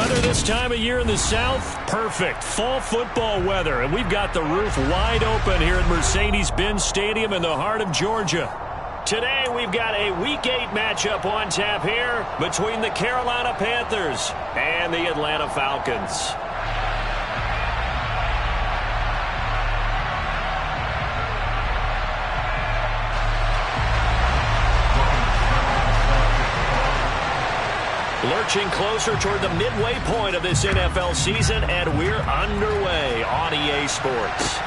Weather this time of year in the South, perfect. Fall football weather, and we've got the roof wide open here at Mercedes-Benz Stadium in the heart of Georgia. Today, we've got a Week 8 matchup on tap here between the Carolina Panthers and the Atlanta Falcons. Lurching closer toward the midway point of this NFL season, and we're underway on EA Sports.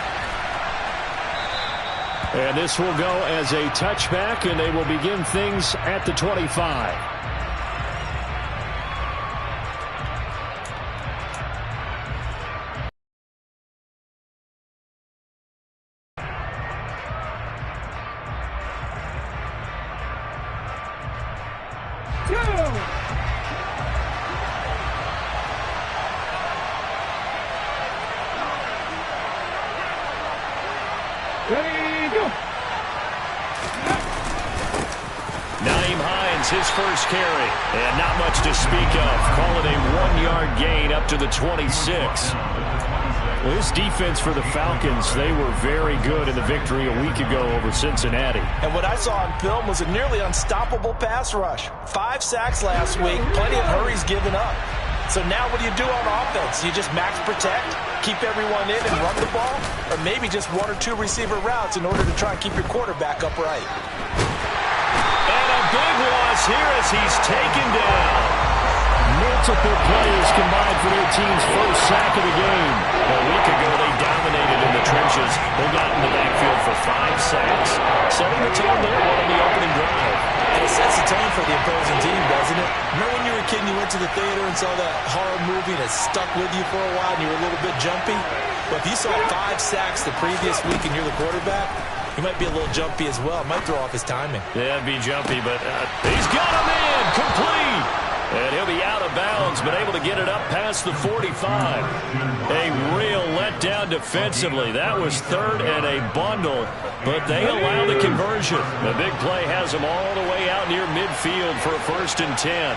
And this will go as a touchback, and they will begin things at the 25. His first carry, and not much to speak of. Call it a 1-yard gain up to the 26. Well, this defense for the Falcons, they were very good in the victory a week ago over Cincinnati. And what I saw on film was a nearly unstoppable pass rush. 5 sacks last week, plenty of hurries given up. So now what do you do on offense? You just max protect, keep everyone in and run the ball, or maybe just 1 or 2 receiver routes in order to try and keep your quarterback upright. Big loss here as he's taken down. Multiple players combined for their team's first sack of the game. A week ago, they dominated in the trenches. They got in the backfield for 5 sacks, setting the tone there on the opening drive. And it sets the tone for the opposing team, doesn't it? Remember when you were a kid and you went to the theater and saw that horror movie and it stuck with you for a while and you were a little bit jumpy? Well, if you saw 5 sacks the previous week and you're the quarterback, he might be a little jumpy as well. Might throw off his timing. Yeah, it'd be jumpy, but he's got him in. Complete. And he'll be out of bounds, but able to get it up past the 45. A real letdown defensively. That was 3rd and a bundle, but they allow the conversion. The big play has them all the way out near midfield for a 1st and 10.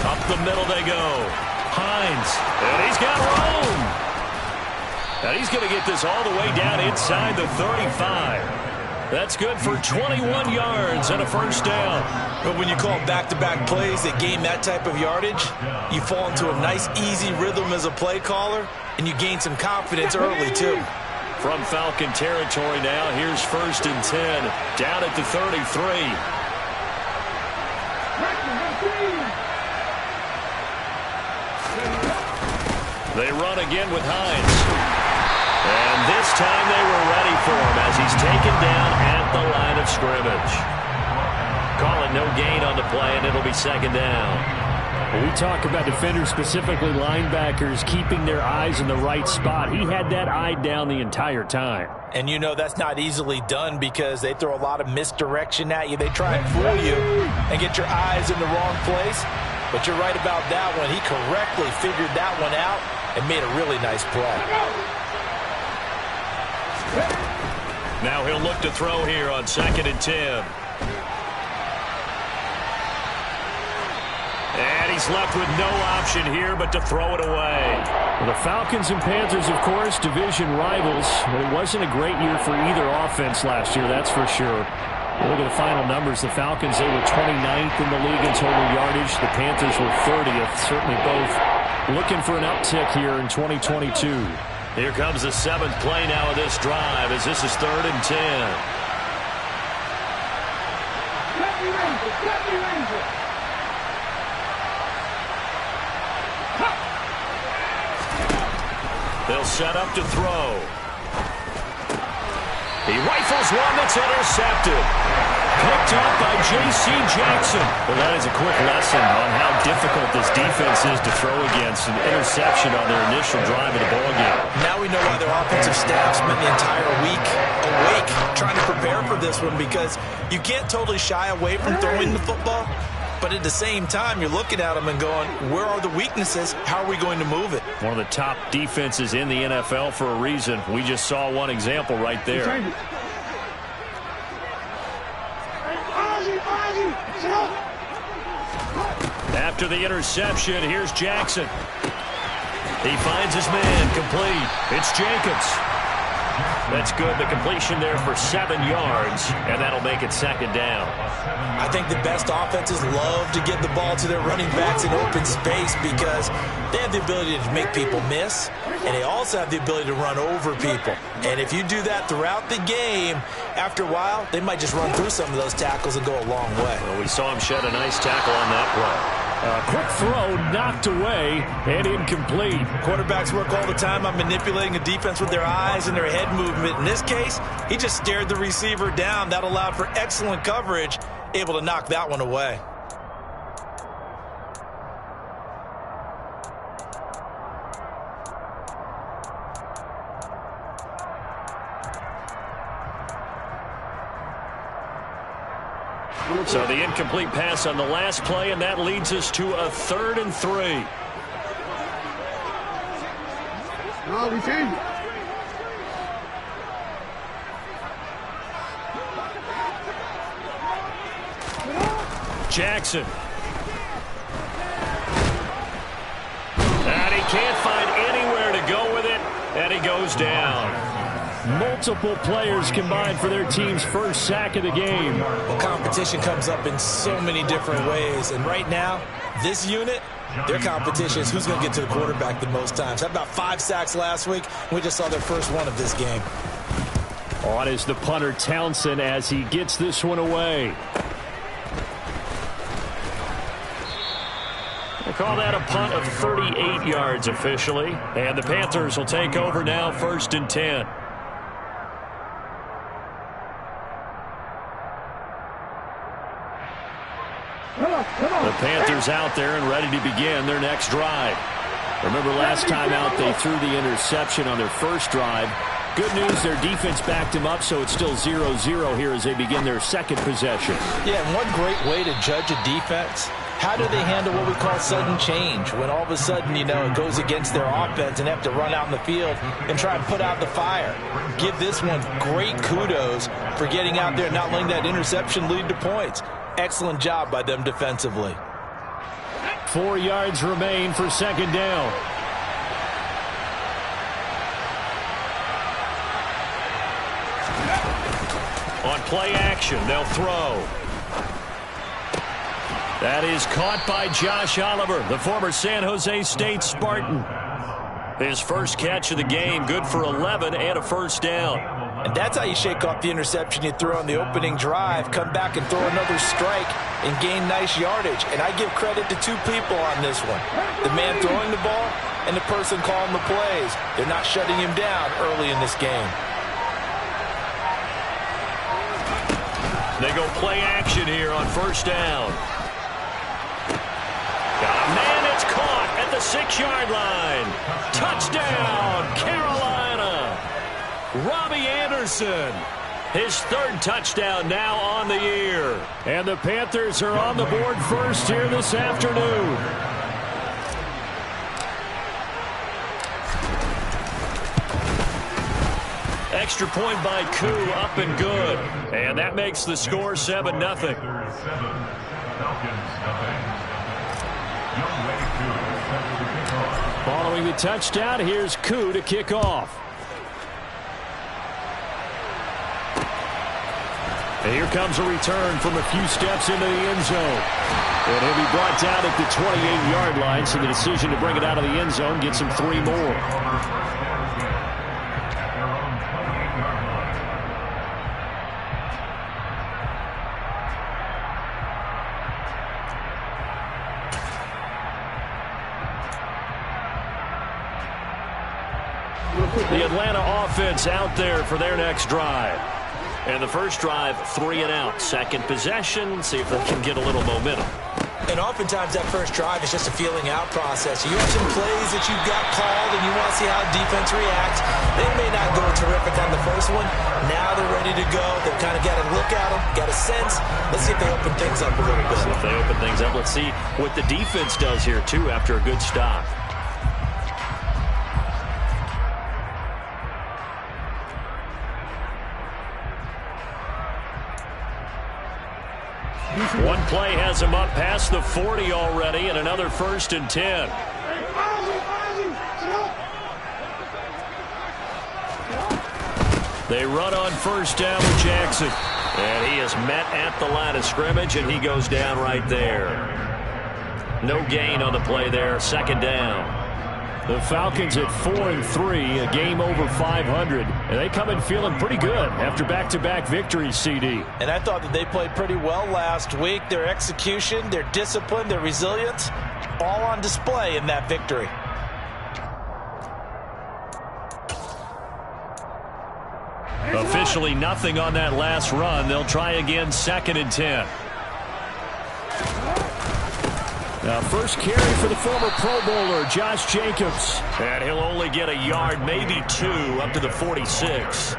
Up the middle they go. Hines, and he's got room. And he's going to get this all the way down inside the 35. That's good for 21 yards and a 1st down. But when you call back-to-back plays that gain that type of yardage, you fall into a nice, easy rhythm as a play caller, and you gain some confidence early, too. From Falcon territory now, here's 1st and 10, down at the 33. They run again with Hines. And this time they were ready for him as he's taken down at the line of scrimmage. Call it no gain on the play, and it'll be 2nd down. When we talk about defenders, specifically linebackers, keeping their eyes in the right spot. He had that eye down the entire time. And you know that's not easily done because they throw a lot of misdirection at you. They try and fool you and get your eyes in the wrong place. But you're right about that one. He correctly figured that one out and made a really nice play. Now he'll look to throw here on 2nd and 10. And he's left with no option here but to throw it away. Well, the Falcons and Panthers, of course, division rivals. But it wasn't a great year for either offense last year, that's for sure. Look at the final numbers. The Falcons, they were 29th in the league in total yardage. The Panthers were 30th. Certainly both looking for an uptick here in 2022. Here comes the 7th play now of this drive as this is 3rd and 10. They'll set up to throw. He rifles one that's intercepted. Picked up by J.C. Jackson. Well, that is a quick lesson on how difficult this defense is to throw against. An interception on their initial drive of the ballgame. Now we know why their offensive staff spent the entire week awake trying to prepare for this one, because you can't totally shy away from throwing the football, but at the same time you're looking at them and going, where are the weaknesses? How are we going to move it? One of the top defenses in the NFL for a reason. We just saw one example right there. After the interception, here's Jackson. He finds his man, complete. It's Jacobs. That's good. The completion there for 7 yards, and that'll make it second down. I think the best offenses love to get the ball to their running backs in open space because they have the ability to make people miss, and they also have the ability to run over people. And if you do that throughout the game, after a while, they might just run through some of those tackles and go a long way. Well, we saw him shed a nice tackle on that play. Quick throw, knocked away, and incomplete. Quarterbacks work all the time on manipulating a defense with their eyes and their head movement. In this case, he just stared the receiver down. That allowed for excellent coverage, able to knock that one away. So the incomplete pass on the last play, and that leads us to a 3rd and 3. Jackson. And he can't find anywhere to go with it, and he goes down. Multiple players combined for their team's first sack of the game. Well, competition comes up in so many different ways. And right now, this unit, their competition is who's going to get to the quarterback the most times. Had about 5 sacks last week. We just saw their first one of this game. On is the punter Townsend as he gets this one away. They call that a punt of 38 yards officially. And the Panthers will take over now, 1st and 10. The Panthers out there and ready to begin their next drive. Remember last time out they threw the interception on their first drive. Good news, their defense backed them up, so it's still 0-0 here as they begin their second possession. Yeah, and one great way to judge a defense, how do they handle what we call sudden change? When all of a sudden, you know, it goes against their offense and they have to run out in the field and try and put out the fire. Give this one great kudos for getting out there and not letting that interception lead to points. Excellent job by them defensively. 4 yards remain for second down. On play action, they'll throw. That is caught by Josh Oliver, the former San Jose State Spartan. His first catch of the game, good for 11 and a first down. And that's how you shake off the interception you threw on the opening drive, come back and throw another strike and gain nice yardage. And I give credit to 2 people on this one. The man throwing the ball and the person calling the plays. They're not shutting him down early in this game. They go play action here on first down. Got a man, it's caught at the 6-yard line. Touchdown, Carolina. Robbie Anderson, his 3rd touchdown now on the year. And the Panthers are on the board first here this afternoon. Extra point by Koo, up and good. And that makes the score 7-0. Following the touchdown, here's Koo to kick off. And here comes a return from a few steps into the end zone. And he'll be brought down at the 28-yard line, so the decision to bring it out of the end zone gets him 3 more. The Atlanta offense out there for their next drive. And the first drive, 3 and out. Second possession, see if they can get a little momentum. And oftentimes that first drive is just a feeling out process. You have some plays that you've got called and you want to see how defense reacts. They may not go terrific on the first one. Now they're ready to go. They've kind of got to look at them, got a sense. Let's see if they open things up a little bit. So if they open things up, let's see what the defense does here, too, after a good stop. One play has him up past the 40 already, and another 1st and 10. They run on 1st down with Jackson. And he is met at the line of scrimmage, and he goes down right there. No gain on the play there. 2nd down. The Falcons at 4-3, a game over 500. And they come in feeling pretty good after back-to-back victories, CD. And I thought that they played pretty well last week. Their execution, their discipline, their resilience, all on display in that victory. Officially nothing on that last run. They'll try again, 2nd and 10. Now, first carry for the former Pro Bowler, Josh Jacobs. And he'll only get a yard, maybe 2, up to the 46.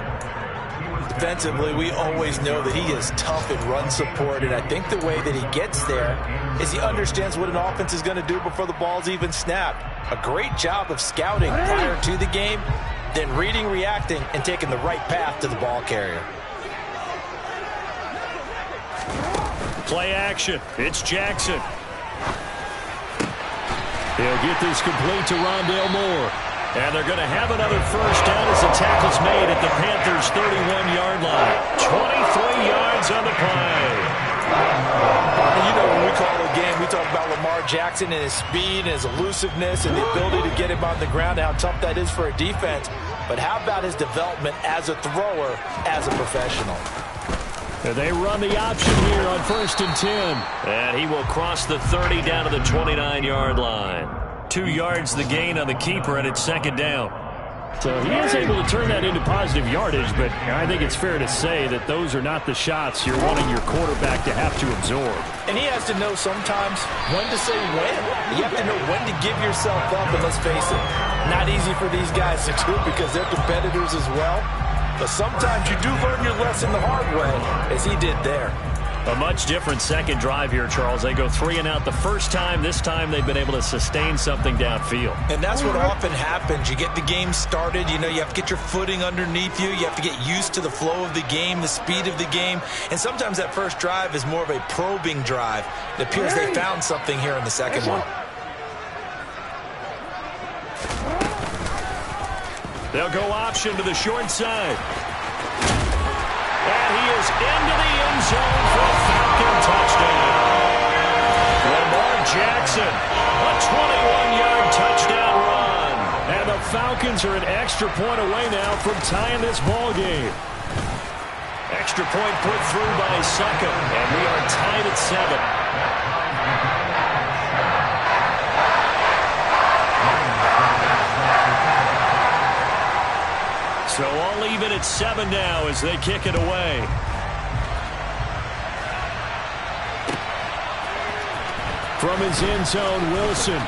Defensively, we always know that he is tough in run support, and I think the way that he gets there is he understands what an offense is going to do before the ball's even snapped. A great job of scouting prior to the game, then reading, reacting, and taking the right path to the ball carrier. Play action. It's Jackson. He'll get this complete to Rondale Moore. And they're going to have another 1st down as the tackle's made at the Panthers' 31-yard line. 23 yards on the play. You know, when we call a game, we talk about Lamar Jackson and his speed and his elusiveness and the ability to get him on the ground, how tough that is for a defense. But how about his development as a thrower, as a professional? And they run the option here on 1st and 10. And he will cross the 30 down to the 29-yard line. 2 yards the gain on the keeper, and it's 2nd down. So he is able to turn that into positive yardage, but I think it's fair to say that those are not the shots you're wanting your quarterback to have to absorb. And he has to know sometimes when to say when. You have to know when to give yourself up, and let's face it, not easy for these guys to do because they're competitors as well. But sometimes you do learn your lesson the hard way, as he did there. A much different second drive here, Charles. They go 3 and out the first time. This time they've been able to sustain something downfield. And that's what often happens. You get the game started. You know, you have to get your footing underneath you. You have to get used to the flow of the game, the speed of the game. And sometimes that first drive is more of a probing drive. It appears they found something here in the second one. They'll go option to the short side. And he is into the end zone for a Falcon touchdown. Lamar Jackson, a 21-yard touchdown run. And the Falcons are an extra point away now from tying this ball game. Extra point put through by Suckham, and we are tied at 7. So all even at 7 now as they kick it away. From his end zone, Wilson.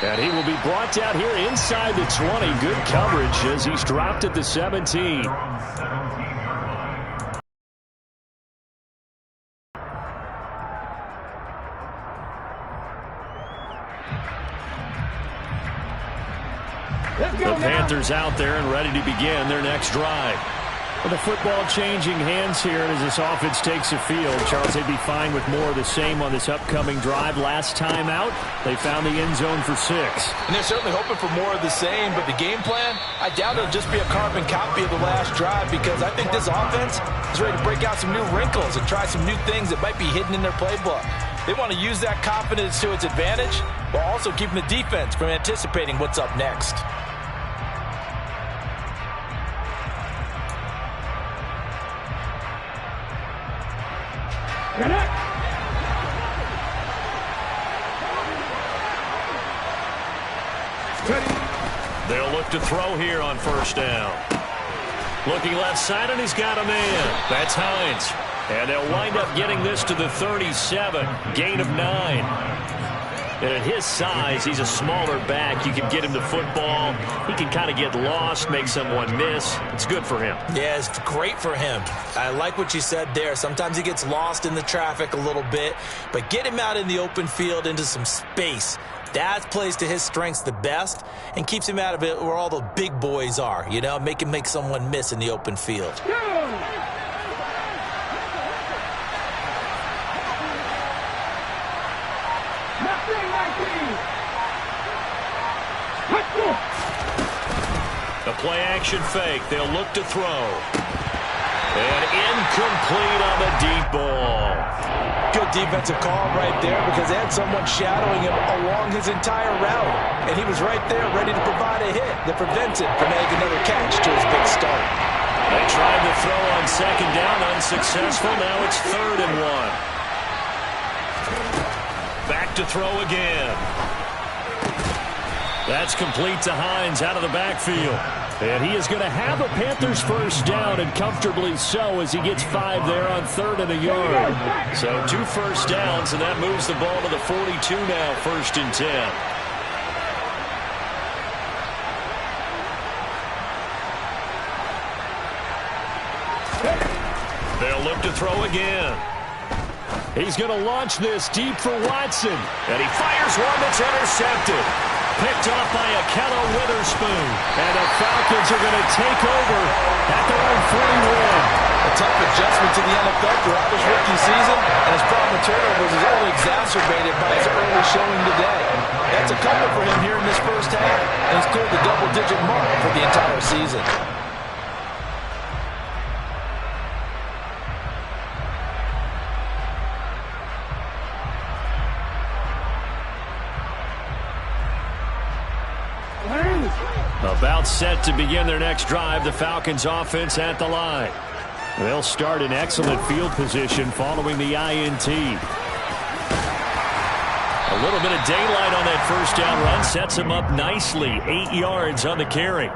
And he will be brought down here inside the 20. Good coverage as he's dropped at the 17. The Panthers out there and ready to begin their next drive. With the football changing hands here as this offense takes the field. Charles, they'd be fine with more of the same on this upcoming drive. Last time out, they found the end zone for 6. And they're certainly hoping for more of the same, but the game plan, I doubt it'll just be a carbon copy of the last drive because I think this offense is ready to break out some new wrinkles and try some new things that might be hidden in their playbook. They want to use that confidence to its advantage while also keeping the defense from anticipating what's up next. They'll look to throw here on 1st down. Looking left side, and he's got a man. That's Hines. And they'll wind up getting this to the 37. Gain of 9. And at his size, he's a smaller back. You can get him the football. He can kind of get lost, make someone miss. It's good for him. Yeah, it's great for him. I like what you said there. Sometimes he gets lost in the traffic a little bit, but get him out in the open field into some space. That plays to his strengths the best and keeps him out of it where all the big boys are, you know, make someone miss in the open field. a play-action fake. They'll look to throw. And incomplete on the deep ball. Good defensive call right there because they had someone shadowing him along his entire route. And he was right there ready to provide a hit that prevents him from adding another catch to his big start. They tried to throw on second down, unsuccessful. Now it's 3rd and 1. Back to throw again. That's complete to Hines out of the backfield. And he is going to have a Panthers first down, and comfortably so, as he gets 5 there on 3rd and a yard. So 2 first downs, and that moves the ball to the 42 now, 1st and 10. They'll look to throw again. He's going to launch this deep for Watson. And he fires one that's intercepted. Picked off by Akello Witherspoon. And the Falcons are going to take over at their own 41. A tough adjustment to the NFL throughout his rookie season, and his problem with turnovers is only exacerbated by his early showing today. That's a couple for him here in this first half, and he's cleared the double-digit mark for the entire season. About set to begin their next drive, the Falcons offense at the line. They'll start in excellent field position following the INT. A little bit of daylight on that first down run sets him up nicely. 8 yards on the carry.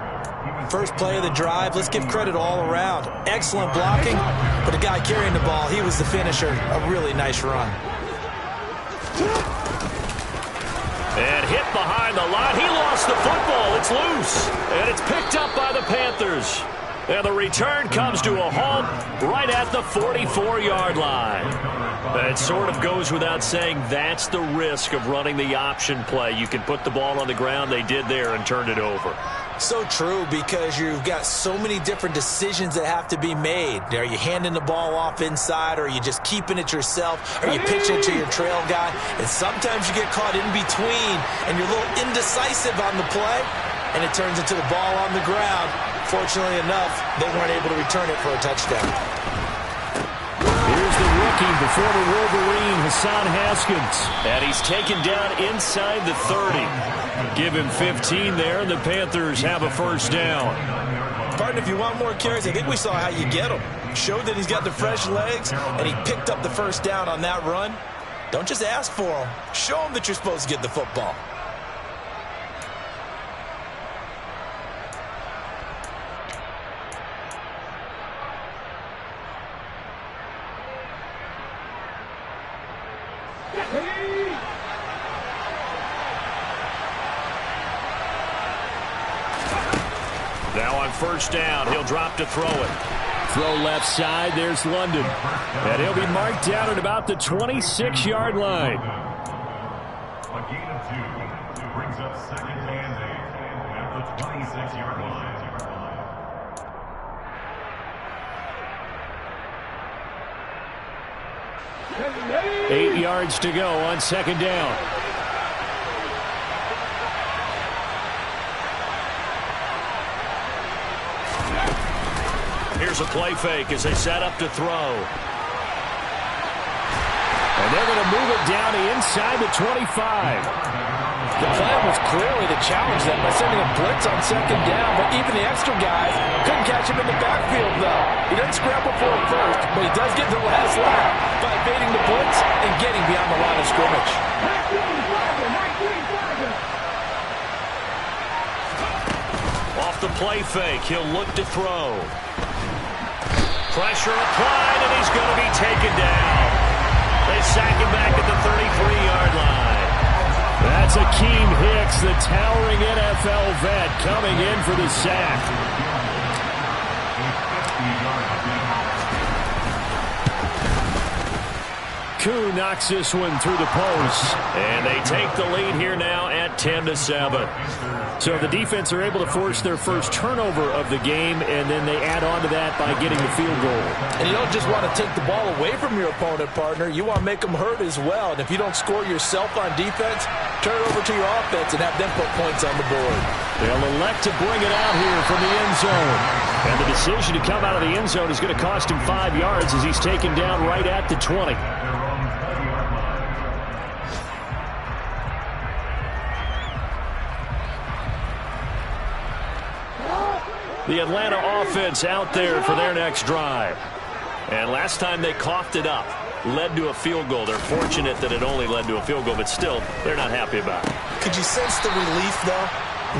First play of the drive, let's give credit all around. Excellent blocking, but the guy carrying the ball, he was the finisher. A really nice run. And hit behind the line. He lost the football. It's loose. And it's picked up by the Panthers. And the return comes to a halt right at the 44-yard line. It sort of goes without saying that's the risk of running the option play. You can put the ball on the ground. They did there and turned it over. So true, because you've got so many different decisions that have to be made. Are you handing the ball off inside, or are you just keeping it yourself? Are you pitching it to your trail guy? And sometimes you get caught in between, and you're a little indecisive on the play, and it turns into the ball on the ground. Fortunately enough, they weren't able to return it for a touchdown. Here's the rookie, the former Wolverine, Hassan Haskins. And he's taken down inside the 30. Give him 15 there, and the Panthers have a first down. Partner, if you want more carries, I think we saw how you get him. Showed that he's got the fresh legs, and he picked up the first down on that run. Don't just ask for him. Show him that you're supposed to get the football. Now on first down, he'll drop to throw it. Throw left side, there's London. And he'll be marked down at about the 26-yard line. A gain of 2 brings up 2nd and 8 at the 26-yard line. 8 yards to go on second down. Here's a play fake as they set up to throw. And they're going to move it down to inside the 25. The plan was clearly to challenge them by sending a blitz on second down, but even the extra guys couldn't catch him in the backfield, though. He doesn't scramble for it first, but he does get the last lap by evading the blitz and getting beyond the line of scrimmage. Off the play fake, he'll look to throw. Pressure applied, and he's going to be taken down. They sack him back at the 33-yard line. That's Akeem Hicks, the towering NFL vet, coming in for the sack. Koo knocks this one through the post. And they take the lead here now at 10-7. So the defense are able to force their first turnover of the game, and then they add on to that by getting the field goal. And you don't just want to take the ball away from your opponent, partner. You want to make them hurt as well. And if you don't score yourself on defense, turn it over to your offense and have them put points on the board. They'll elect to bring it out here from the end zone. And the decision to come out of the end zone is going to cost him 5 yards as he's taken down right at the 20. The Atlanta offense out there for their next drive. And last time they coughed it up, led to a field goal. They're fortunate that it only led to a field goal, but still, they're not happy about it. Could you sense the relief, though,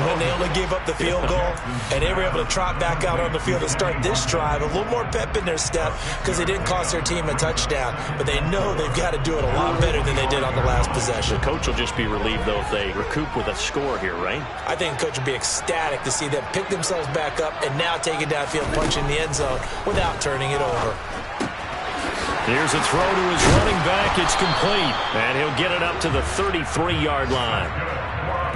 when they only gave up the field goal and they were able to trot back out on the field and start this drive? A little more pep in their step because they didn't cost their team a touchdown, but they know they've got to do it a lot better than they did on the last possession. The coach will just be relieved, though, if they recoup with a score here, right? I think the coach would be ecstatic to see them pick themselves back up and now take it downfield, punching the end zone without turning it over. Here's a throw to his running back. It's complete, and he'll get it up to the 33-yard line.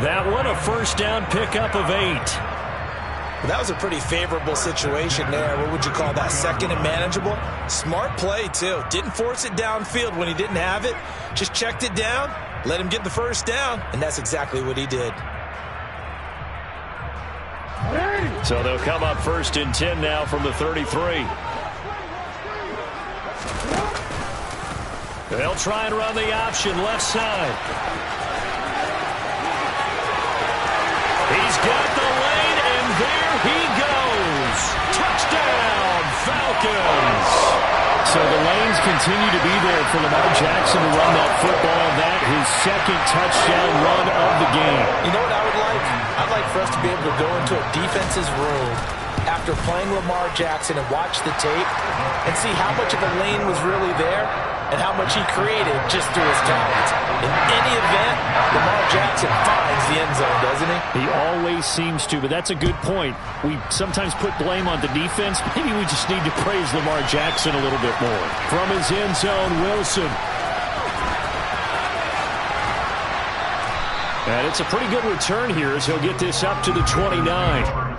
That one, a first down pickup of 8. Well, that was a pretty favorable situation there. What would you call that? Second and manageable? Smart play, too. Didn't force it downfield when he didn't have it. Just checked it down, let him get the first down, and that's exactly what he did. So they'll come up first and 10 now from the 33. They'll try and run the option left side. He's got the lane, and there he goes. Touchdown, Falcons. So the lanes continue to be there for Lamar Jackson to run that football. That his second touchdown run of the game. You know what I would like? I'd like for us to be able to go into a defense's room after playing Lamar Jackson and watch the tape and see how much of a lane was really there and how much he created just through his talents. In any event, Lamar Jackson finds the end zone, doesn't he? He always seems to, but that's a good point. We sometimes put blame on the defense. Maybe we just need to praise Lamar Jackson a little bit more. From his end zone, Wilson. And it's a pretty good return here as he'll get this up to the 29.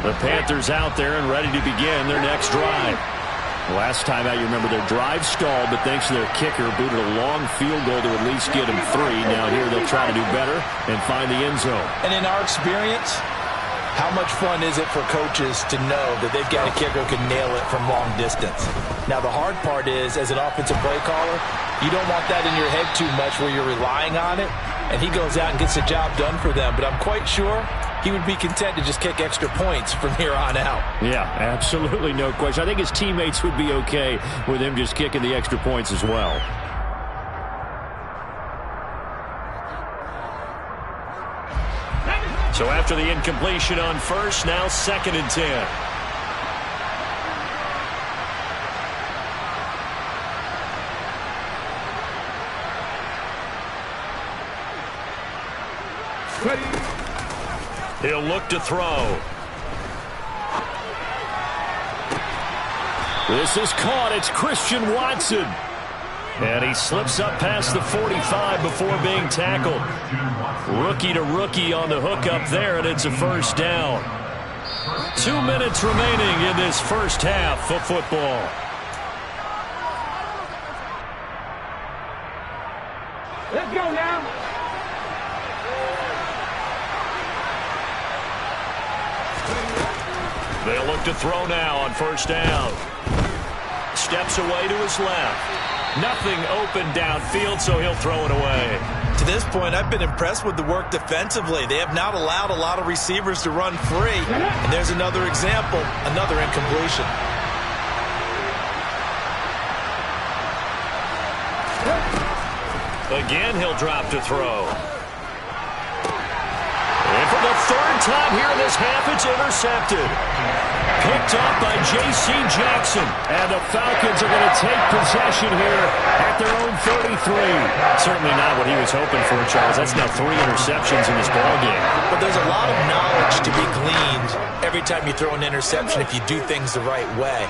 The Panthers out there and ready to begin their next drive. Last time out, you remember their drive stalled, but thanks to their kicker, booted a long field goal to at least get them 3. Now here they'll try to do better and find the end zone. And in our experience, how much fun is it for coaches to know that they've got a kicker who can nail it from long distance? Now the hard part is, as an offensive play caller, you don't want that in your head too much where you're relying on it, and he goes out and gets the job done for them. But I'm quite sure he would be content to just kick extra points from here on out. Yeah, absolutely, no question. I think his teammates would be okay with him just kicking the extra points as well. So after the incompletion on first, now 2nd and 10. He'll look to throw. This is caught. It's Christian Watson. And he slips up past the 45 before being tackled. Rookie to rookie on the hook up there, and it's a first down. 2 minutes remaining in this first half of football. Let's go now. They'll look to throw now on first down. Steps away to his left. Nothing open downfield, so he'll throw it away. To this point, I've been impressed with the work defensively. They have not allowed a lot of receivers to run free. And there's another example, another incompletion. Again, he'll drop to throw. And for the 3rd time here in this half, it's intercepted. Picked up by J.C. Jackson. And the Falcons are going to take possession here at their own 33. Certainly not what he was hoping for, Charles. That's now 3 interceptions in this ballgame. But there's a lot of knowledge to be gleaned every time you throw an interception if you do things the right way.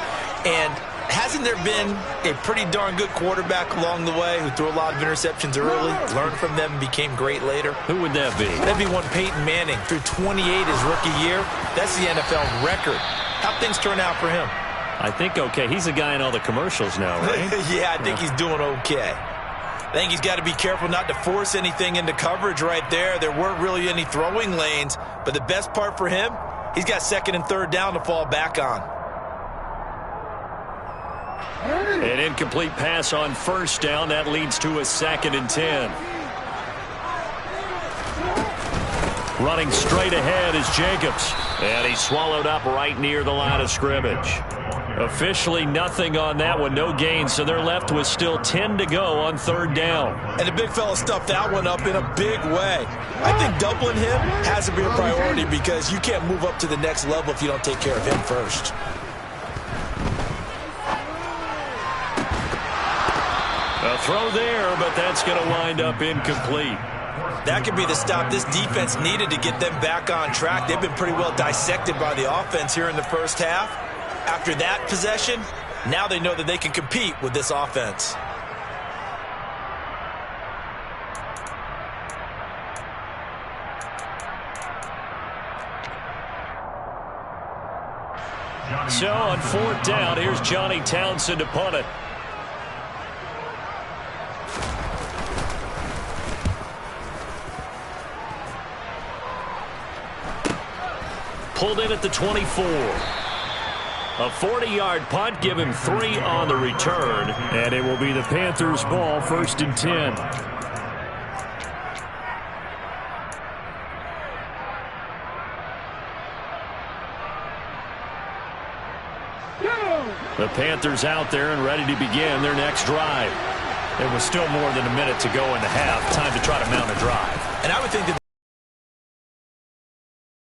And hasn't there been a pretty darn good quarterback along the way who threw a lot of interceptions early, learned from them, and became great later? Who would that be? That'd be one Peyton Manning. Threw 28 his rookie year. That's the NFL record. How'd things turn out for him? I think okay. He's the guy in all the commercials now, right? Yeah, I think he's doing okay. I think he's got to be careful not to force anything into coverage right there. There weren't really any throwing lanes, but the best part for him, he's got 2nd and 3rd down to fall back on. An incomplete pass on 1st down. That leads to a 2nd and 10. Running straight ahead is Jacobs. And he's swallowed up right near the line of scrimmage. Officially nothing on that one. No gain, so they're left with still 10 to go on 3rd down. And the big fella stuffed that one up in a big way. I think doubling him has to be a priority because you can't move up to the next level if you don't take care of him first. A throw there, but that's going to wind up incomplete. That could be the stop this defense needed to get them back on track. They've been pretty well dissected by the offense here in the first half. After that possession, now they know that they can compete with this offense. So on 4th down, here's Johnny Townsend to punt it. Pulled in at the 24. A 40-yard punt, give him 3 on the return. And it will be the Panthers' ball, 1st and 10. The Panthers out there and ready to begin their next drive. There was still more than a minute to go in the half. Time to try to mount a drive. And I would think that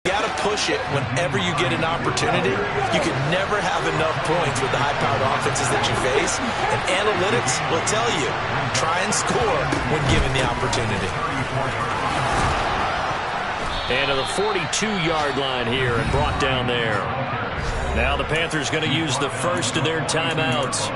you got to push it whenever you get an opportunity. You can never have enough points with the high-powered offenses that you face. And analytics will tell you, try and score when given the opportunity. And to the 42-yard line here and brought down there. Now the Panthers going to use the first of their timeouts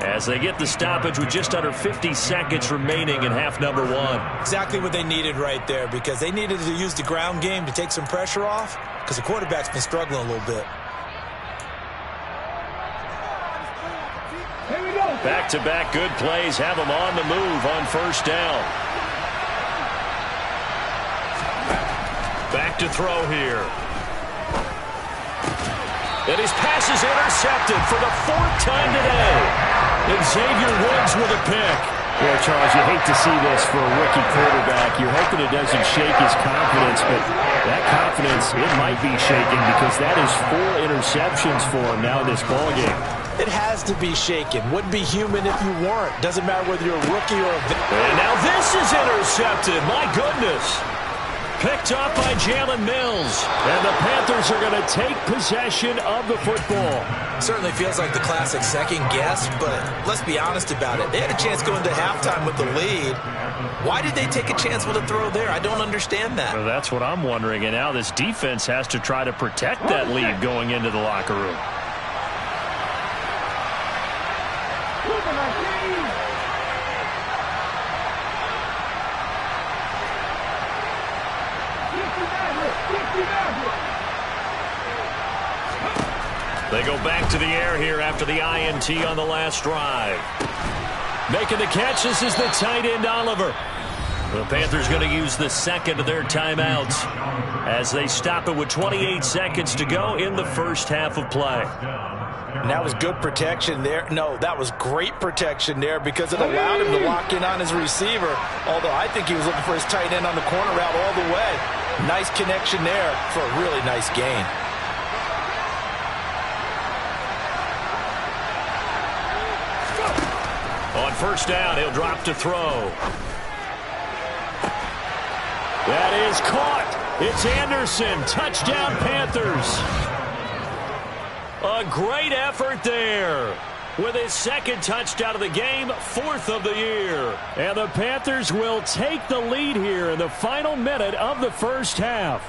as they get the stoppage with just under 50 seconds remaining in half number 1. Exactly what they needed right there because they needed to use the ground game to take some pressure off because the quarterback's been struggling a little bit. Back-to-back good plays have them on the move on 1st down. Back to throw here. And his pass is intercepted for the 4th time today. And Xavier Woods with a pick. Yeah, Charles, you hate to see this for a rookie quarterback. You're hoping it doesn't shake his confidence, but that confidence, it might be shaken because that is 4 interceptions for him now in this ballgame. It has to be shaken. Wouldn't be human if you weren't. Doesn't matter whether you're a rookie or a veteran. And now this is intercepted. My goodness. Picked up by Jalen Mills. And the Panthers are going to take possession of the football. Certainly feels like the classic second guess, but let's be honest about it. They had a chance going to halftime with the lead. Why did they take a chance with a throw there? I don't understand that. Well, that's what I'm wondering. And now this defense has to try to protect that lead going into the locker room. They go back to the air here after the INT on the last drive. Making the catch, this is the tight end Oliver. The Panthers going to use the second of their timeouts as they stop it with 28 seconds to go in the first half of play. And that was good protection there. No, that was great protection there because it allowed him to lock in on his receiver, although I think he was looking for his tight end on the corner route all the way. Nice connection there for a really nice gain. On 1st down, he'll drop to throw. That is caught. It's Anderson. Touchdown, Panthers. A great effort there. With his second touchdown of the game, 4th of the year. And the Panthers will take the lead here in the final minute of the first half.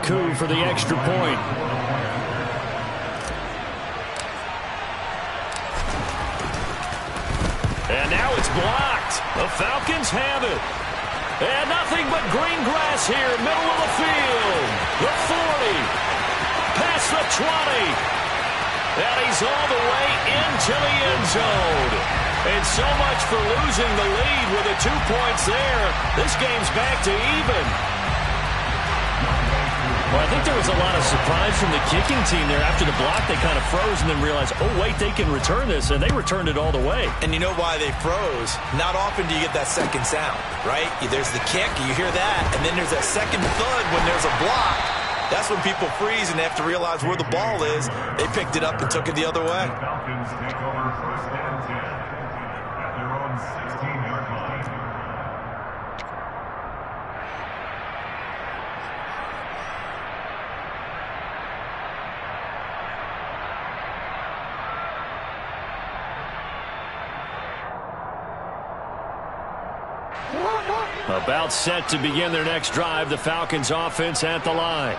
Coup for the extra point. And now it's blocked. The Falcons have it. And nothing but green grass here, middle of the field. The 40. Past the 20. And he's all the way into the end zone. And so much for losing the lead with the 2 points there. This game's back to even. Well, I think there was a lot of surprise from the kicking team there. After the block, they kind of froze and then realized, oh, wait, they can return this. And they returned it all the way. And you know why they froze? Not often do you get that second sound, right? There's the kick, you hear that, and then there's that second thud when there's a block. That's when people freeze and they have to realize where the ball is. They picked it up and took it the other way. Falcons take over 1st and 10 at their own 16-yard line. About set to begin their next drive, the Falcons offense at the line.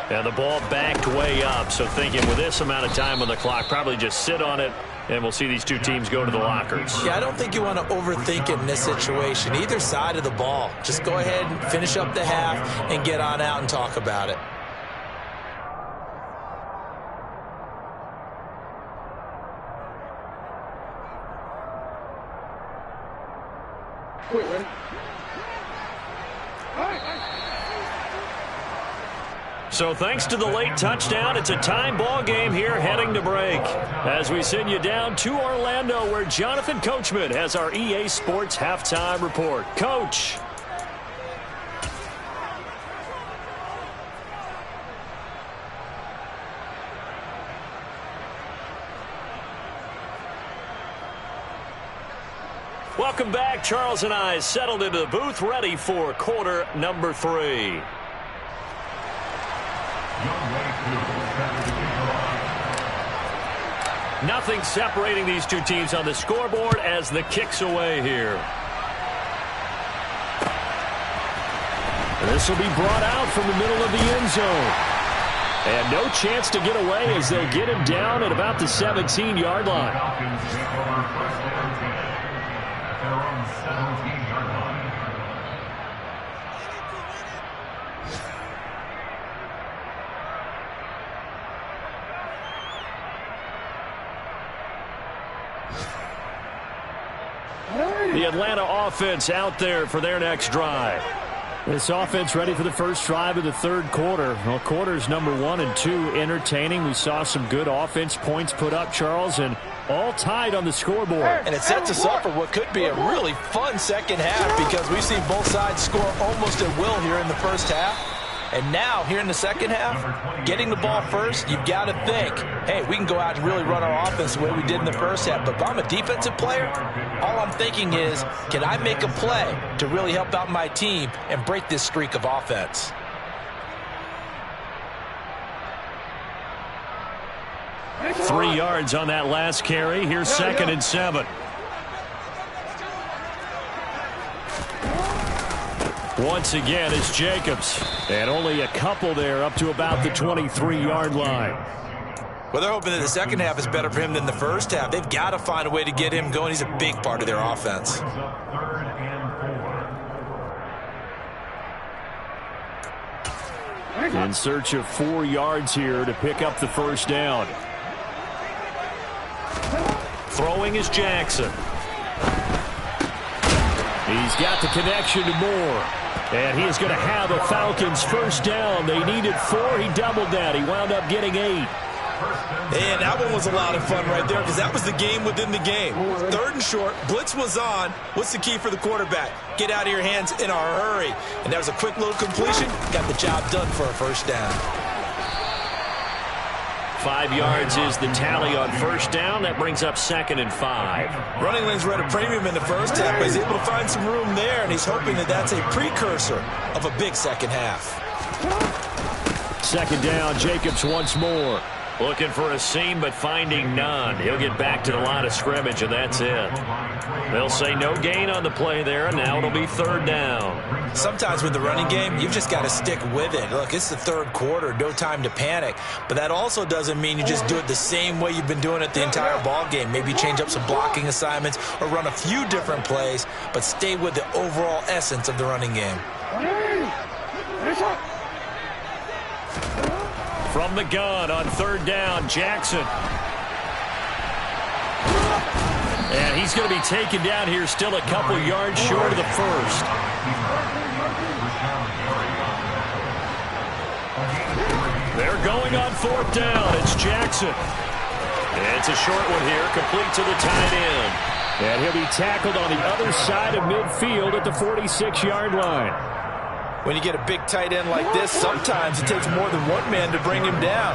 And the ball backed way up, so thinking with this amount of time on the clock, probably just sit on it, and we'll see these two teams go to the lockers. Yeah, I don't think you want to overthink it in this situation. Either side of the ball. Just go ahead and finish up the half and get on out and talk about it. Wait, ready? So thanks to the late touchdown, it's a time ball game here heading to break. As we send you down to Orlando, where Jonathan Coachman has our EA Sports halftime report. Coach. Welcome back. Charles and I settled into the booth, ready for quarter number 3. Nothing separating these two teams on the scoreboard as the kick's away here. This will be brought out from the middle of the end zone. And no chance to get away as they'll get him down at about the 17-yard line. Falcons take over 1st and 10 at their own 17-yard line. The Atlanta offense out there for their next drive. This offense ready for the first drive of the third quarter. Well, quarters number 1 and 2 entertaining. We saw some good offense points put up, Charles, and all tied on the scoreboard. And it sets us up for what could be a really fun second half because we've seen both sides score almost at will here in the first half. And now, here in the second half, getting the ball first, you've got to think, hey, we can go out and really run our offense the way we did in the first half. But if I'm a defensive player, all I'm thinking is, can I make a play to really help out my team and break this streak of offense? Three yards on that last carry. Here's 2nd and 7. Once again, it's Jacobs. And only a couple there up to about the 23-yard line. Well, they're hoping that the second half is better for him than the first half. They've got to find a way to get him going. He's a big part of their offense. 3rd and 4. In search of 4 yards here to pick up the first down. Throwing is Jackson. He's got the connection to Moore. And he is going to have a Falcons first down. They needed 4. He doubled that. He wound up getting 8. And that one was a lot of fun right there because that was the game within the game. 3rd and short. Blitz was on. What's the key for the quarterback? Get out of your hands in a hurry. And that was a quick little completion. Got the job done for a first down. 5 yards is the tally on first down. That brings up 2nd and 5. Running lanes were at a premium in the first half, but he's able to find some room there, and he's hoping that that's a precursor of a big second half. 2nd down, Jacobs once more. Looking for a seam, but finding none. He'll get back to the line of scrimmage, and that's it. They'll say no gain on the play there, and now it'll be third down. Sometimes with the running game, you've just got to stick with it. Look, it's the third quarter, no time to panic. But that also doesn't mean you just do it the same way you've been doing it the entire ball game. Maybe change up some blocking assignments or run a few different plays, but stay with the overall essence of the running game. From the gun on third down, Jackson. And he's going to be taken down here, still a couple yards short of the first. They're going on fourth down. It's Jackson. It's a short one here, complete to the tight end. And he'll be tackled on the other side of midfield at the 46-yard line. When you get a big tight end like this, sometimes it takes more than one man to bring him down.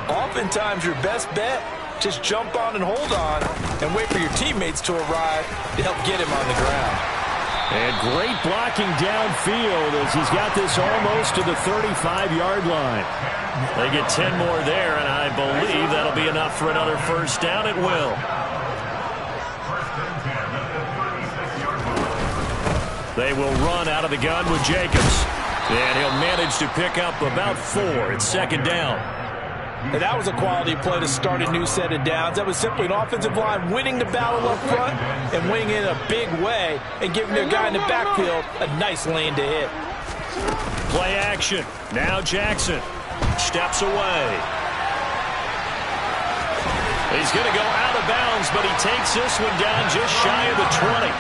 Oftentimes, your best bet, just jump on and hold on and wait for your teammates to arrive to help get him on the ground. And great blocking downfield as he's got this almost to the 35-yard line. They get 10 more there, and I believe that'll be enough for another first down. It will. They will run out of the gun with Jacobs. And he'll manage to pick up about 4. It's second down. And that was a quality play to start a new set of downs. That was simply an offensive line winning the battle up front and winning in a big way and giving their guy in the backfield a nice lane to hit. Play action. Now Jackson steps away. He's going to go out of bounds, but he takes this one down just shy of the 20.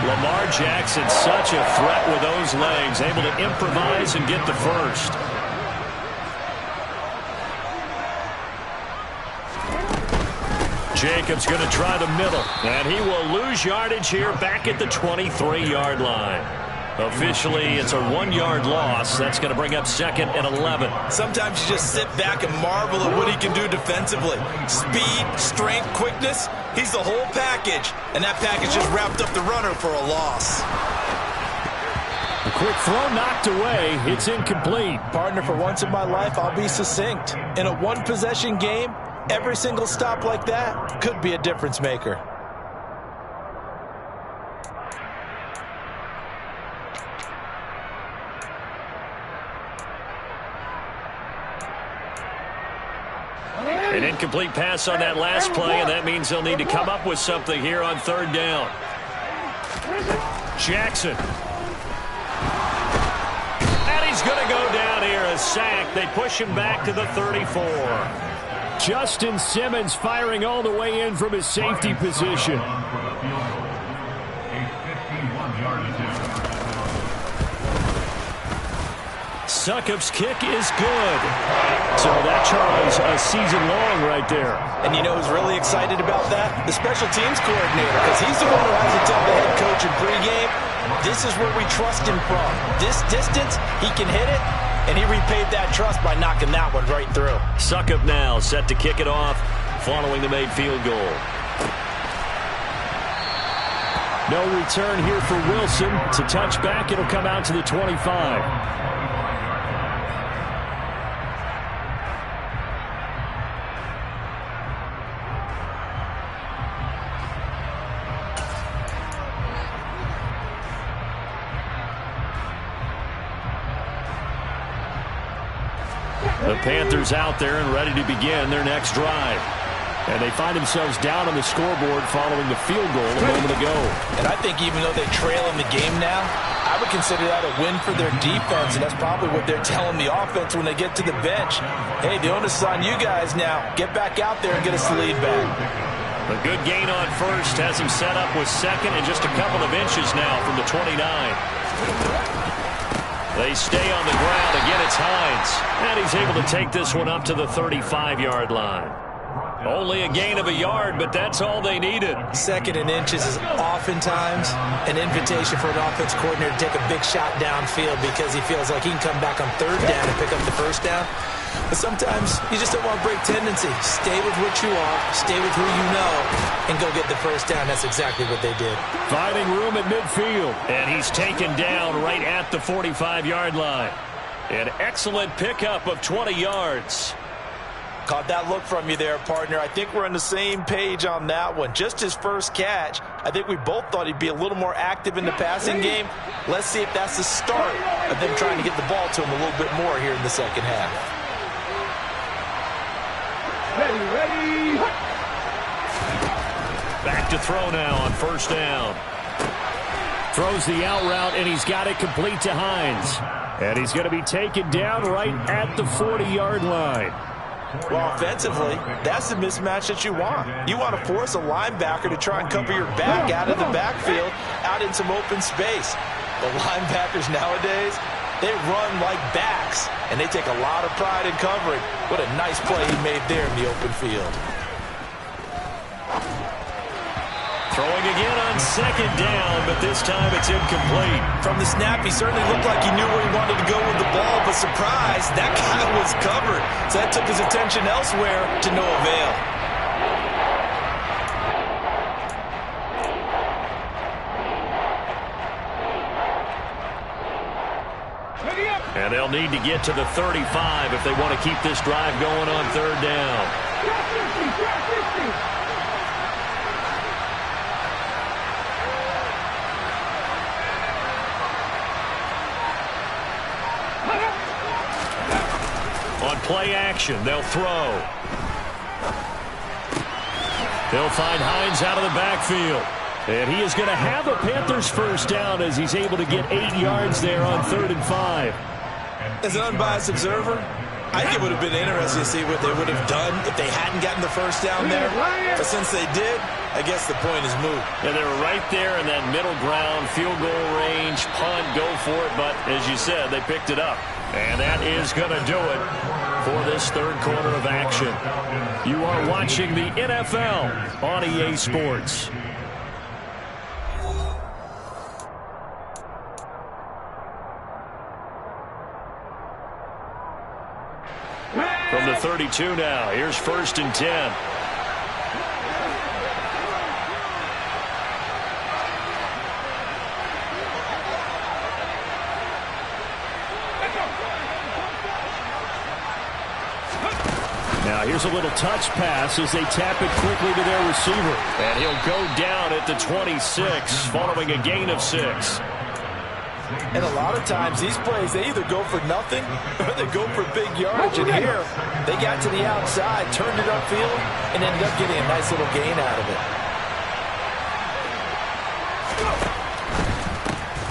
Lamar Jackson, such a threat with those legs, able to improvise and get the first. Jacobs going to try the middle, and he will lose yardage here back at the 23-yard line. Officially, it's a 1-yard loss. That's going to bring up second and 11. Sometimes you just sit back and marvel at what he can do defensively. Speed, strength, quickness. He's the whole package. And that package just wrapped up the runner for a loss. A quick throw knocked away. It's incomplete. Partner, for once in my life, I'll be succinct. In a one-possession game, every single stop like that could be a difference maker. An incomplete pass on that last play, and that means they'll need to come up with something here on third down. Jackson. And he's going to go down here, a sack. They push him back to the 34. Justin Simmons firing all the way in from his safety position. Succop's kick is good. So that Charles a season long right there. And you know who's really excited about that? The special teams coordinator, because he's the one who has to tell the head coach in pregame, this is where we trust him from. This distance, he can hit it, and he repaid that trust by knocking that one right through. Succop now set to kick it off following the made field goal. No return here for Wilson. To touch back, it'll come out to the 25. The Panthers out there and ready to begin their next drive. And they find themselves down on the scoreboard following the field goal a moment ago. And I think even though they trail in the game now, I would consider that a win for their defense, and that's probably what they're telling the offense when they get to the bench. Hey, the onus is on you guys now. Get back out there and get us the lead back. A good gain on first has him set up with second and just a couple of inches now from the 29. They stay on the ground. Again, it's Hines. And he's able to take this one up to the 35-yard line. Only a gain of a yard, but that's all they needed. Second and inches is oftentimes an invitation for an offense coordinator to take a big shot downfield because he feels like he can come back on third down and pick up the first down. But sometimes you just don't want to break tendency. Stay with what you are, stay with who you know, and go get the first down. That's exactly what they did. Finding room at midfield. And he's taken down right at the 45-yard line. An excellent pickup of 20 yards. Caught that look from you there, partner. I think we're on the same page on that one. Just his first catch, I think we both thought he'd be a little more active in the passing game. Let's see if that's the start of them trying to get the ball to him a little bit more here in the second half. Ready. Back to throw now on first down. Throws the out route, and he's got it complete to Hines. And he's going to be taken down right at the 40-yard line. Well, offensively, that's the mismatch that you want. You want to force a linebacker to try and cover your back out of the backfield, out in some open space. The linebackers nowadays, they run like backs, and they take a lot of pride in covering. What a nice play he made there in the open field. Throwing again on second down, but this time it's incomplete. From the snap, he certainly looked like he knew where he wanted to go with the ball, but surprise, that guy was covered. So that took his attention elsewhere to no avail. And they'll need to get to the 35 if they want to keep this drive going on third down. On play action, they'll throw. They'll find Hines out of the backfield. And he is going to have a Panthers first down as he's able to get 8 yards there on 3rd and 5. As an unbiased observer, I think it would have been interesting to see what they would have done if they hadn't gotten the first down there. But since they did, I guess the point is moot. And they were right there in that middle ground, field goal range, punt, go for it. But as you said, they picked it up. And that is going to do it for this third quarter of action. You are watching the NFL on EA Sports. From the 32 now, here's 1st and 10. Now here's a little touch pass as they tap it quickly to their receiver. And he'll go down at the 26 following a gain of 6. And a lot of times these plays, they either go for nothing or they go for big yardage. And here, they got to the outside, turned it upfield, and ended up getting a nice little gain out of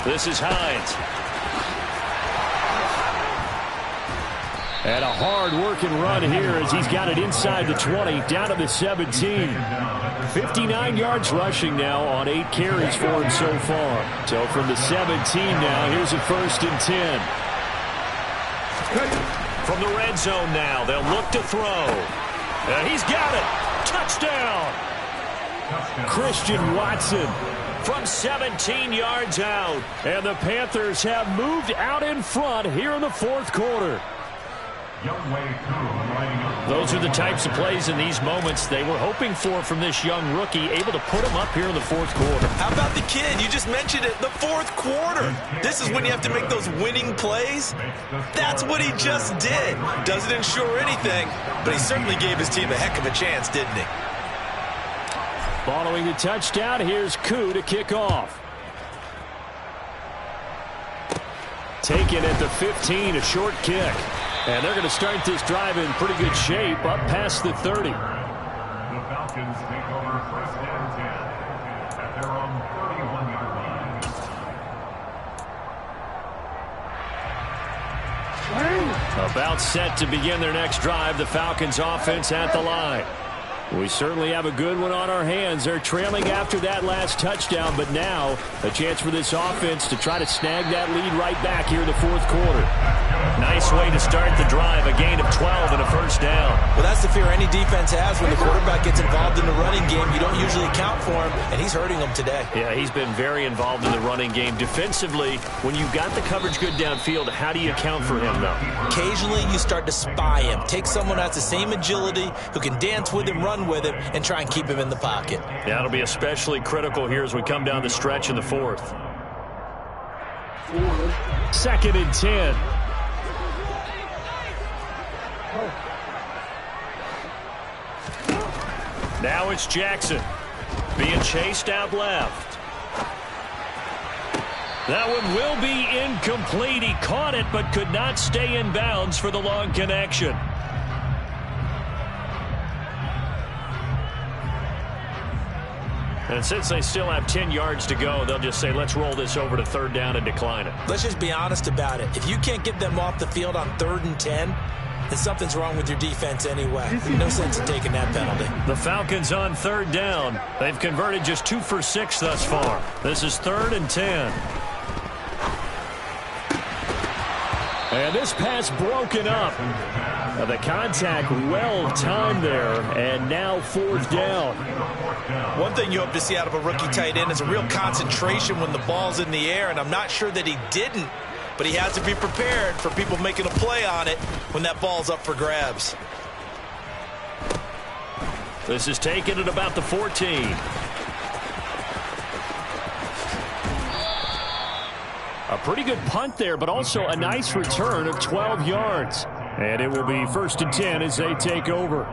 it. This is Hines. And a hard-working run here as he's got it inside the 20, down to the 17. 59 yards rushing now on 8 carries for him so far. So from the 17 now, here's a 1st and 10. From the red zone now, they'll look to throw. And he's got it. Touchdown. Christian Watson from 17 yards out. And the Panthers have moved out in front here in the 4th quarter. Those are the types of plays in these moments they were hoping for from this young rookie, able to put him up here in the 4th quarter. How about the kid? You just mentioned it, the 4th quarter. This is when you have to make those winning plays. That's what he just did. Doesn't ensure anything, but he certainly gave his team a heck of a chance, didn't he? Following the touchdown, here's Koo to kick off. Taken at the 15, a short kick. And they're going to start this drive in pretty good shape, up past the 30. The Falcons take over 1st and 10 at their own 31-yard line. About set to begin their next drive, the Falcons offense at the line. We certainly have a good one on our hands. They're trailing after that last touchdown, but now a chance for this offense to try to snag that lead right back here in the 4th quarter. Nice way to start the drive, a gain of 12 and a 1st down. Well, that's the fear any defense has when the quarterback gets involved in the running game. You don't usually account for him, and he's hurting them today. Yeah, he's been very involved in the running game. Defensively, when you've got the coverage good downfield, how do you account for him, though? Occasionally, you start to spy him. Take someone that's the same agility, who can dance with him, run with him, and try and keep him in the pocket. Yeah, it'll be especially critical here as we come down the stretch in the 4th. 2nd and 10. Now it's Jackson being chased out left. That one will be incomplete. He caught it but could not stay in bounds for the long connection. And since they still have 10 yards to go, they'll just say, let's roll this over to third down and decline it. Let's just be honest about it. If you can't get them off the field on 3rd and 10, then something's wrong with your defense anyway. No sense in taking that penalty. The Falcons on 3rd down. They've converted just 2 for 6 thus far. This is 3rd and 10. And this pass broken up. The contact well timed there, and now 4th down. One thing you hope to see out of a rookie tight end is a real concentration when the ball's in the air, and I'm not sure that he didn't, but he has to be prepared for people making a play on it when that ball's up for grabs. This is taken at about the 14. A pretty good punt there, but also a nice return of 12 yards. And it will be 1st and 10 as they take over.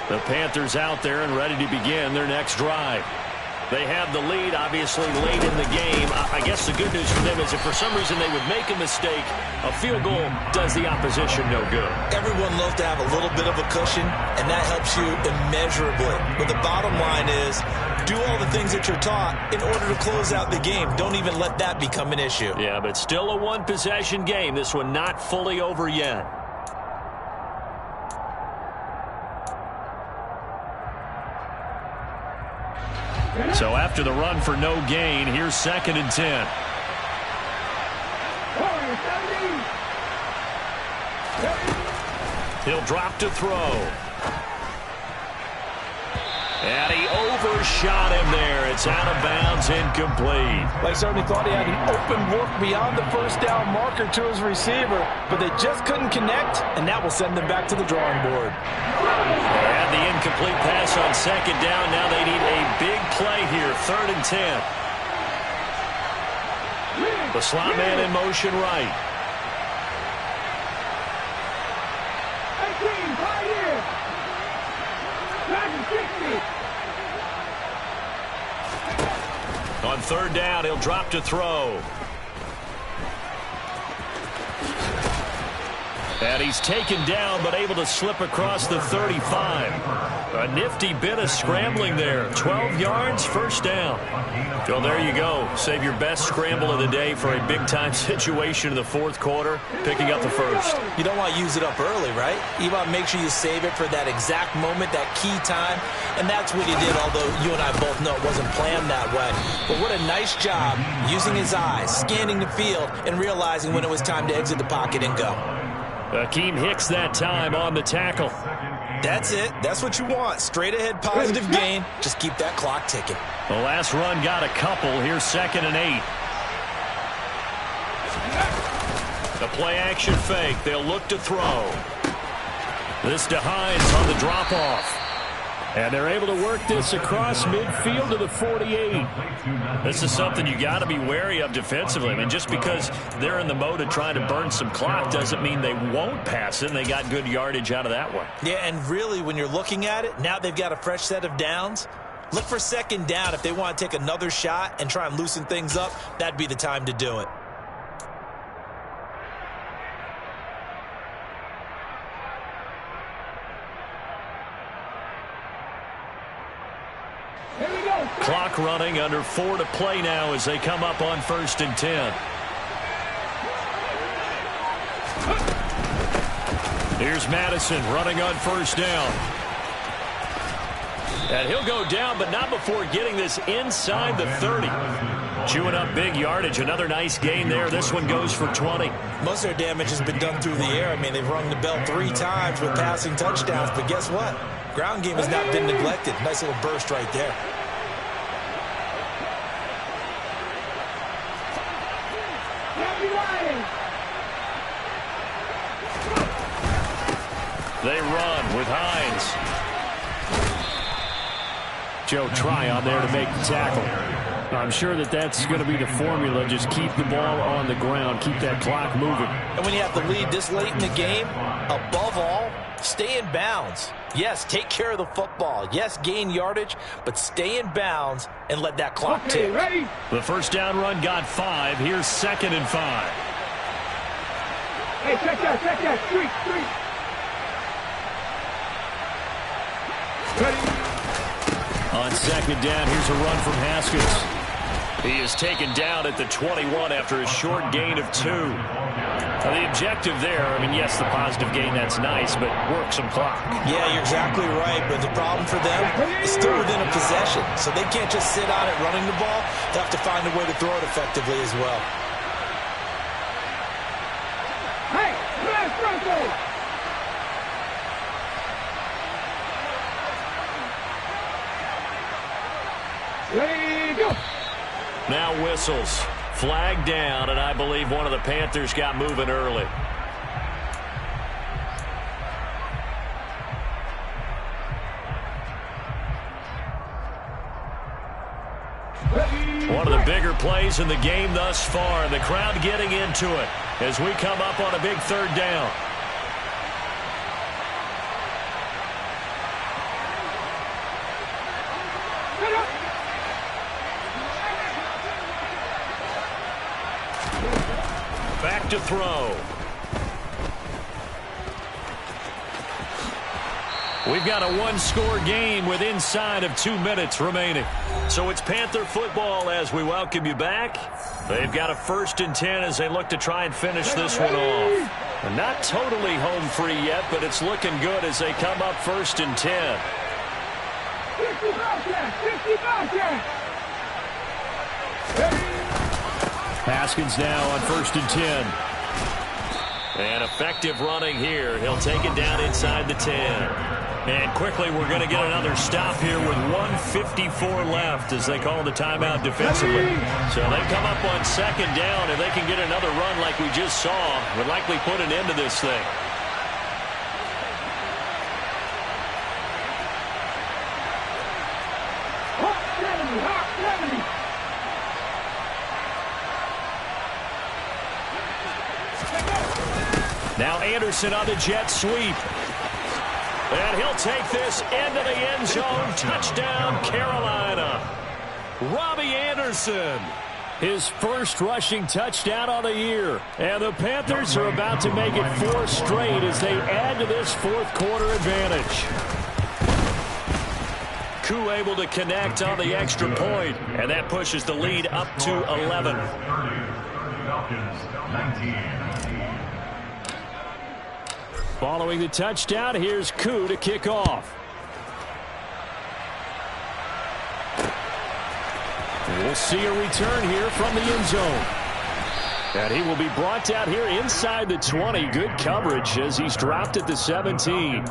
The Panthers out there and ready to begin their next drive. They have the lead, obviously, late in the game. I guess the good news for them is if for some reason they would make a mistake, a field goal does the opposition no good. Everyone loves to have a little bit of a cushion, and that helps you immeasurably. But the bottom line is, do all the things that you're taught in order to close out the game. Don't even let that become an issue. Yeah, but still a one-possession game. This one not fully over yet. So after the run for no gain, here's 2nd and 10. He'll drop to throw. And he overshot him there. It's out of bounds, incomplete. They certainly thought he had an open look beyond the 1st down marker to his receiver, but they just couldn't connect, and that will send them back to the drawing board. They had the incomplete pass on 2nd down. Now they need a big play here, 3rd and 10. The slot man in motion right. On 3rd down, he'll drop to throw. And he's taken down, but able to slip across the 35. A nifty bit of scrambling there. 12 yards, 1st down. Well, there you go. Save your best scramble of the day for a big-time situation in the 4th quarter, picking up the 1st. You don't want to use it up early, right? You want to make sure you save it for that exact moment, that key time, and that's what he did, although you and I both know it wasn't planned that way. But what a nice job using his eyes, scanning the field, and realizing when it was time to exit the pocket and go. Akeem Hicks that time on the tackle. That's it. That's what you want. Straight ahead positive gain. Just keep that clock ticking. The last run got a couple. Here's 2nd and 8. The play action fake. They'll look to throw. This to Hines on the drop-off. And they're able to work this across midfield to the 48. This is something you got to be wary of defensively. I mean, just because they're in the mode of trying to burn some clock doesn't mean they won't pass it, and they got good yardage out of that one. Yeah, and really, when you're looking at it, now they've got a fresh set of downs. Look for 2nd down. If they want to take another shot and try and loosen things up, that'd be the time to do it. Clock running, under 4 to play now as they come up on 1st and 10. Here's Madison running on 1st down. And he'll go down, but not before getting this inside the 30. Chewing up big yardage. Another nice gain there. This one goes for 20. Most of their damage has been done through the air. I mean, they've rung the bell 3 times with passing touchdowns, but guess what? Ground game has not been neglected. Nice little burst right there. They run with Hines. Joe Tryon there to make the tackle. I'm sure that's going to be the formula. Just keep the ball on the ground. Keep that clock moving. And when you have the lead this late in the game, above all, stay in bounds. Yes, take care of the football. Yes, gain yardage, but stay in bounds and let that clock tick. Ready? The first down run got 5. Here's 2nd and 5. Hey, check that. Street. Ready? On 2nd down, here's a run from Haskins. He is taken down at the 21 after a short gain of 2. Now, the objective there, I mean, yes, the positive gain, that's nice, but work some clock. Yeah, you're exactly right, but the problem for them is still within a possession, so they can't just sit on it running the ball. They have to find a way to throw it effectively as well. Hey, press Bronco! Ready, go! Now whistles. Flag down, and I believe one of the Panthers got moving early. One of the bigger plays in the game thus far, and the crowd getting into it as we come up on a big 3rd down. Back to throw. We've got a 1-score game with inside of 2 minutes remaining. So it's Panther football as we welcome you back. They've got a 1st and 10 as they look to try and finish this one off. And not totally home free yet, but it's looking good as they come up 1st and 10. 50 Bobcat! Haskins now on 1st and 10. And effective running here. He'll take it down inside the 10. And quickly we're going to get another stop here with 1:54 left as they call the timeout defensively. So they come up on 2nd down. If they can get another run like we just saw, would likely put an end to this thing. Hot 70! Now Anderson on the jet sweep. And he'll take this into the end zone. Touchdown, Carolina. Robbie Anderson. His first rushing touchdown of the year. And the Panthers are about to make it 4 straight as they add to this 4th quarter advantage. Koo able to connect on the extra point, and that pushes the lead up to 11. Following the touchdown, here's Koo to kick off. We'll see a return here from the end zone. And he will be brought down here inside the 20. Good coverage as he's dropped at the 17.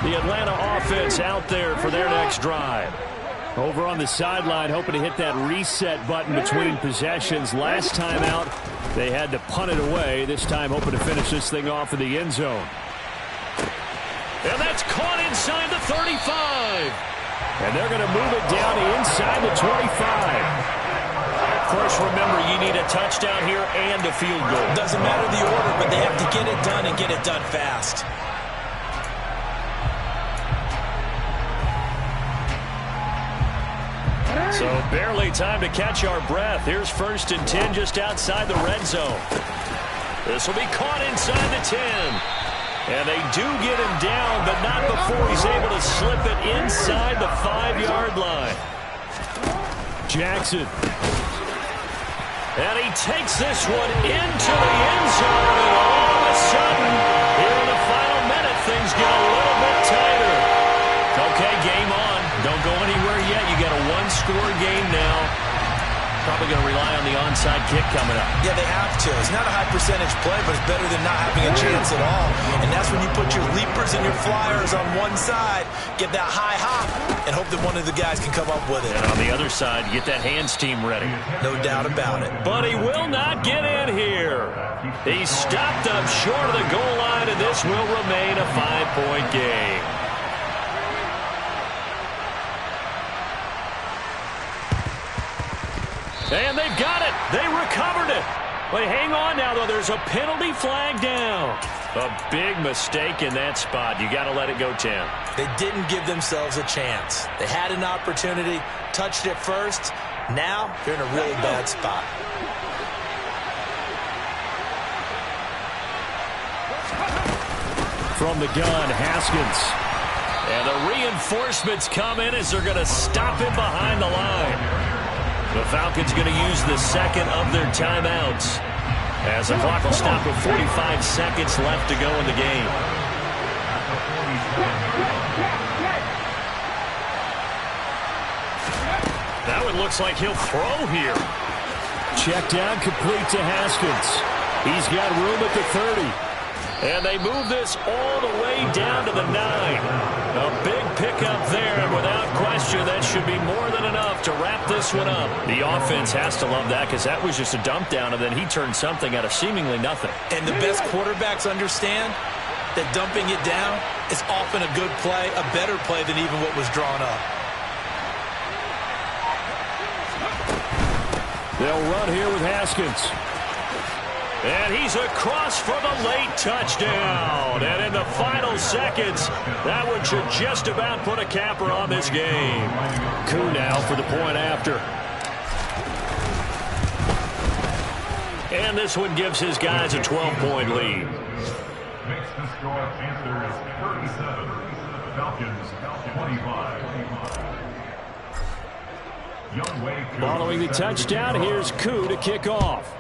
The Atlanta offense out there for their next drive. Over on the sideline, hoping to hit that reset button between possessions. Last time out, they had to punt it away. This time, hoping to finish this thing off in the end zone. And that's caught inside the 35. And they're going to move it down to inside the 25. Of course, remember, you need a touchdown here and a field goal. Doesn't matter the order, but they have to get it done and get it done fast. So barely time to catch our breath. Here's 1st and 10 just outside the red zone. This will be caught inside the 10. And they do get him down, but not before he's able to slip it inside the 5-yard line. Jackson. And he takes this one into the end zone. And all of a sudden, here in the final minute, things get a little bit tighter. Okay, game on. Don't go anywhere yet. You got a 1-score game now. Probably going to rely on the onside kick coming up. Yeah, they have to. It's not a high percentage play, but it's better than not having a chance at all. And that's when you put your leapers and your flyers on one side, get that high hop, and hope that one of the guys can come up with it. And on the other side, get that hands team ready. No doubt about it. But he will not get in here. He's stopped up short of the goal line, and this will remain a 5-point game. And they've got it. They recovered it. But hang on now, though. There's a penalty flag down. A big mistake in that spot. You got to let it go, Tim. They didn't give themselves a chance. They had an opportunity, touched it first. Now they're in a really bad spot. From the gun, Haskins. And the reinforcements come in as they're going to stop him behind the line. The Falcons going to use the second of their timeouts, as the clock will stop with 45 seconds left to go in the game. That one looks like he'll throw here. Check down complete to Haskins. He's got room at the 30. And they move this all the way down to the 9. A big pickup there, and without question, that should be more than enough to wrap this one up. The offense has to love that, because that was just a dump down, and then he turned something out of seemingly nothing. And the best quarterbacks understand that dumping it down is often a good play, a better play than even what was drawn up. They'll run here with Haskins. And he's across for the late touchdown. And in the final seconds, that one should just about put a capper on this game. Koo now for the point after. And this one gives his guys a 12-point lead. Makes the score Panthers 37, Falcons 25. Following the touchdown, here's Koo to kick off.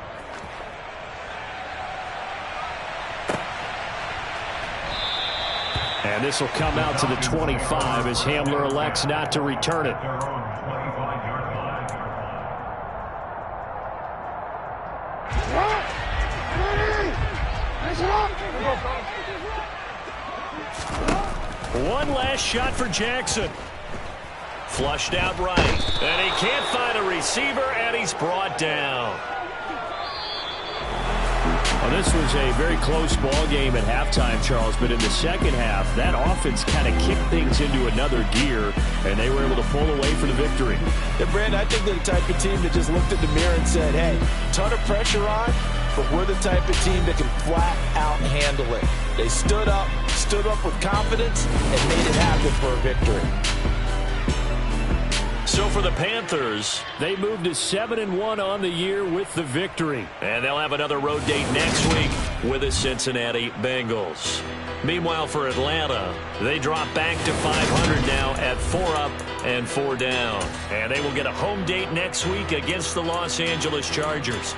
And this will come out to the 25 as Hamler elects not to return it. One last shot for Jackson. Flushed out right. And he can't find a receiver, and he's brought down. Well, this was a very close ball game at halftime, Charles, but in the second half, that offense kind of kicked things into another gear, and they were able to pull away for the victory. Yeah, Brandon, I think they're the type of team that just looked at the mirror and said, hey, ton of pressure on, but we're the type of team that can flat out handle it. They stood up with confidence, and made it happen for a victory. So for the Panthers, they moved to 7-1 on the year with the victory. And they'll have another road date next week with the Cincinnati Bengals. Meanwhile, for Atlanta, they drop back to 500 now at 4 up and 4 down. And they will get a home date next week against the Los Angeles Chargers.